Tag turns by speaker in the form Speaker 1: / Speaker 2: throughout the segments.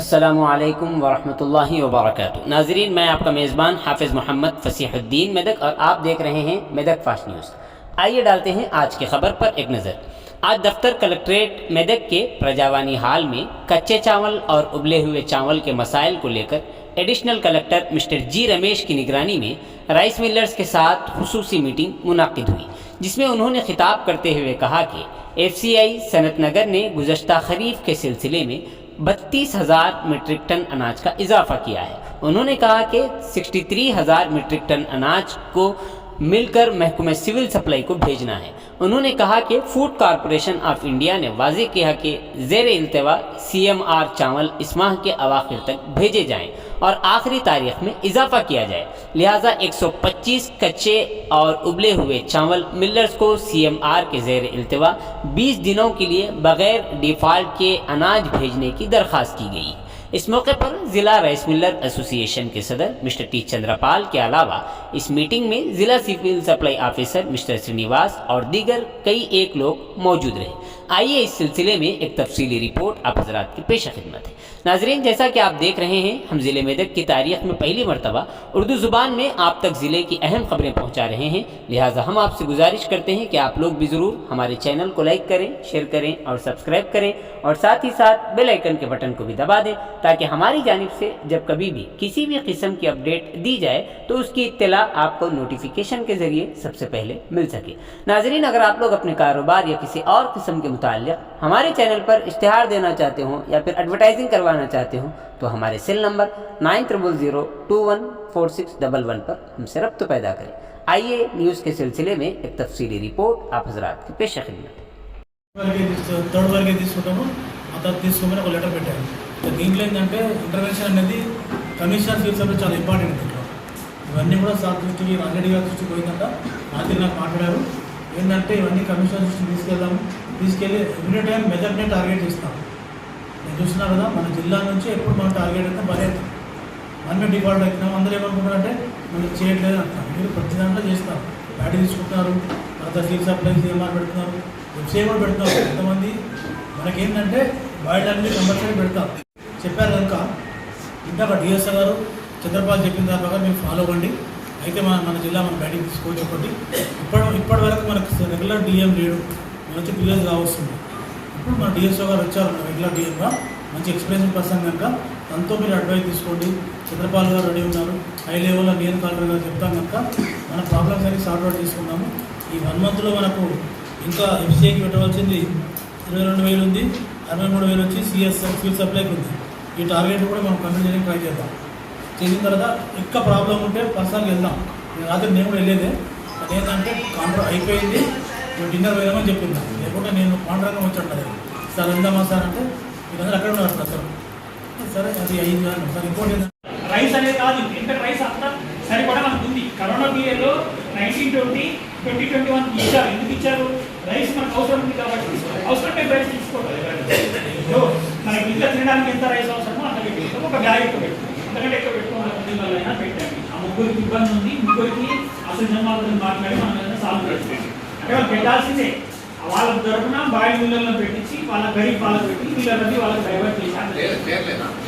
Speaker 1: अस्सलामुअलैकुम वरहमतुल्लाहि वबरकातुहू। नाज़रीन, मैं आपका मेज़बान हाफिज़ मोहम्मद फ़सीहुद्दीन मेदक और आप देख रहे हैं मेदक फास्ट न्यूज़। आइए डालते हैं आज की खबर पर एक नज़र। आज दफ्तर कलेक्ट्रेट मेदक के प्रजावानी हाल में कच्चे चावल और उबले हुए चावल के मसाइल को लेकर एडिशनल कलेक्टर मिस्टर जी रमेश की निगरानी में राइस मिलर्स के साथ खुसूसी मीटिंग मुनाकिद हुई, जिसमें उन्होंने खिताब करते हुए कहा कि FCI सनत नगर ने गुज़श्ता खरीफ के सिलसिले में 32,000 मीट्रिक टन अनाज का इजाफा किया है। उन्होंने कहा कि 63,000 मीट्रिक टन अनाज को मिलकर महकमा सिविल सप्लाई को भेजना है। उन्होंने कहा कि फूड कॉरपोरेशन ऑफ इंडिया ने वाज़ेह किया कि ज़ेर इल्तवा CMR चावल इस माह के अवाखिर तक भेजे जाएं और आखिरी तारीख में इजाफा किया जाए, लिहाजा 125 कच्चे और उबले हुए चावल मिलर्स को CMR के ज़ेर इल्तवा 20 दिनों के लिए बग़ैर डिफ़ॉल्ट के अनाज भेजने की दरख्वास्त की गई। इस मौके पर ज़िला राइस मिलर एसोसिएशन के सदर मिस्टर टी चंद्रपाल के अलावा इस मीटिंग में ज़िला civil supply officer mister Srinivas और दीगर कई लोग मौजूद रहे। आइए इस सिलसिले में एक तफसीली रिपोर्ट आप हज़रात की पेश खिदमत है। नाजरीन, जैसा कि आप देख रहे हैं, हम ज़िले मेदक की तारीख़ में पहली मरतबा उर्दू ज़ुबान में आप तक ज़िले की अहम खबरें पहुँचा रहे हैं, लिहाजा हम आपसे गुजारिश करते हैं कि आप लोग भी ज़रूर हमारे चैनल को लाइक करें, शेयर करें और सब्सक्राइब करें और साथ ही साथ बेल आइकन के बटन को भी दबा दें, ताकि हमारी जानिब से जब कभी भी किसी भी किस्म की अपडेट दी जाए तो उसकी इत्तला आपको नोटिफिकेशन के ज़रिए सबसे पहले मिल सके। नाजरीन, अगर आप लोग अपने कारोबार या किसी और किस्म के मुताल्लिक़ हमारे चैनल पर इश्तिहार देना चाहते हों या फिर एडवर्टाइजिंग करवाना चाहते हों तो हमारे सेल नंबर 9000214611 पर हमसे रब्त पैदा करें। आइए न्यूज़ के सिलसिले में एक तफसीली रिपोर्ट आप हज़रात की पेश खिदमत।
Speaker 2: థర్డ్ వరకే తీసుకుంటాము, ఆ తర్వాత తీసుకోమని ఒక లెటర్ పెట్టాము. దీంట్లో ఏంటంటే ఇంటర్వెన్షన్ అనేది కమిషనర్ ఫీల్స్ అనేది చాలా ఇంపార్టెంట్. దీంట్లో ఇవన్నీ కూడా సార్ దృష్టికి రంగడి గారి దృష్టికి పోయిందంట. రాత్రి నాకు మాట్లాడారు ఏంటంటే ఇవన్నీ కమిషనర్ దృష్టికి తీసుకెళ్ళి ఎవ్రీ టైం మెజర్మెంట్ టార్గెట్ చేస్తాం. నేను చూస్తున్నా కదా, మన జిల్లా నుంచి ఎప్పుడు మనం టార్గెట్ అయితే భలే మనమే డిఫాల్ట్ అవుతున్నాం. అందరూ ఏమనుకుంటారంటే మనం చేయట్లేదు అంటున్నాం. మీరు ప్రతి దాంట్లో చేస్తారు. బ్యాటరీ తీసుకుంటున్నారు, తర్వాత సివిల్ సప్లై CMR పెడుతున్నారు, వెబ్సైట్ కూడా పెడుతున్నారు. కొంతమంది మనకేంటంటే బాయిల్ అనేది కంపల్సరీ పెడతాం చెప్పారు కనుక ఇందాక DSO గారు చంద్రపాల్ చెప్పిన దాని ప్రకారం మీరు ఫాలో అవ్వండి. అయితే మన జిల్లా మన బ్యాటింగ్ తీసుకోవచ్చు. ఒకటి ఇప్పటి వరకు మనకు రెగ్యులర్ DM లేడు, మన వచ్చి 2 years కావస్తుంది. ఇప్పుడు మన DSO గారు వచ్చారు రెగ్యులర్ DMగా, మంచి ఎక్స్పీరియన్స్ పర్సన్ కనుక తనతో మీరు అడ్వైస్ తీసుకోండి. చంద్రపాల్ గారు రెడీ ఉన్నారు, హై లెవెల్లో నేను కలెక్టర్ గారు చెప్తాం కనుక మన ప్రాబ్లమ్స్ అన్ని సార్ట్ అవుట్ చేసుకుందాము. ఈ 1 monthలో మనకు ఇంకా FCIకి పెట్టవలసింది 22,000 ఉంది, 63,000 వచ్చి CS సివిల్ సప్లైకి ఉంది. ఈ టార్గెట్ కూడా మనం కంప్లీట్ చేయడానికి ట్రై చేద్దాం. చేసిన తర్వాత ఇంకా ప్రాబ్లం ఉంటే పర్సనల్గా వెళ్దాం. రాత్రి నేను కూడా వెళ్ళేదే, అదేంటంటే కాంట్రాక్ట్ అయిపోయింది, డిన్నర్ పోయామని చెప్పిందా, లేకుంటే నేను కాంట్రాక్ట్ వచ్చి సార్ వెళ్దామా సార్ అంటే మీరందరూ అక్కడ ఉన్నారు సార్. సరే అది అయింది సార్. ఇంకోటి
Speaker 3: రైస్ అనేది కాదు, ఇంటర్ రైస్ అంతా సరిపడా మనకు ఉంది. కరోనా పీరియడ్లో 1920, 2021 ఇచ్చారు. ఎందుకు ఇచ్చారు? రైస్ మనకు అవసరం ఉంది కాబట్టి అవసరం మేము రైస్ తీసుకోవాలి. మనకి ఇంకా తినడానికి ఎంత రైస్ అవసరమో అంత పెట్టుకుంటాం. ఒక బ్యాగ్ ఎక్కువ పెట్టుకుంటాం, అంతకంటే ఎక్కువ పెట్టుకోవాలైనా పెట్టండి. ఆ ముగ్గురికి ఇబ్బంది ఉంది, ముగ్గురికి అసలు జన్మాలతో మాట్లాడి మనం ఏదైనా సాల్వ్ చేస్తాం. అంటే వాళ్ళు పెట్టాల్సిందే. వాళ్ళ తరఫున బాయిల్ మిల్లర్లను పెట్టించి వాళ్ళ గరీబ్ వాళ్ళకి పెట్టి మిల్లర్ని వాళ్ళకి డైవర్ట్ చేశారు.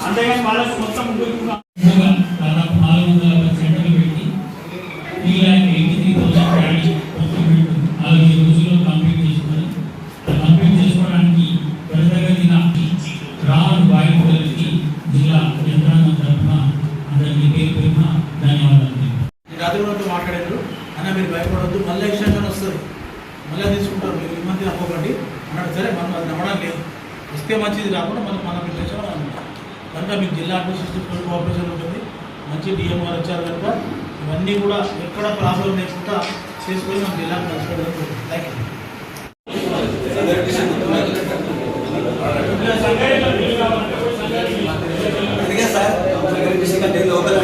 Speaker 3: అంతేగాని వాళ్ళకి మొత్తం ముగ్గురికి
Speaker 4: 410 సెంటర్లు పెట్టి 3,83,000 4 రోజుల్లో కంప్లీట్ చేసుకొని కంప్లీట్ చేసుకోవడానికి త్వరితగతిన రాను బాయిల్ మిల్లర్కి జిల్లా యంత్రాంగం తరఫున అందరికీ పేరున ధన్యవాదాలు.
Speaker 2: రాత్రి రోజు మాట్లాడారు అన్న, మీరు భయపడవద్దు, మళ్ళీ ఎక్స్టెన్షన్ వస్తుంది, మళ్ళీ తీసుకుంటారు, మీరు ఈ మధ్య అవ్వకండి అన్నాడు. సరే, మనం అది నమ్మడం లేదు. వస్తే మంచిది, రాకుండా మనం పెట్టేసాం కనుక మీకు జిల్లా అడ్మినిస్ట్రేషన్ కోఆపరేషన్ ఉంటుంది. మంచి DM గారు వచ్చారు కనుక ఇవన్నీ కూడా ఎక్కడ ప్రాబ్లం లేకుండా చేసుకొని మన జిల్లాకు నడుచుకోవడం. Thank you.
Speaker 5: అందుకే సార్ లోకల్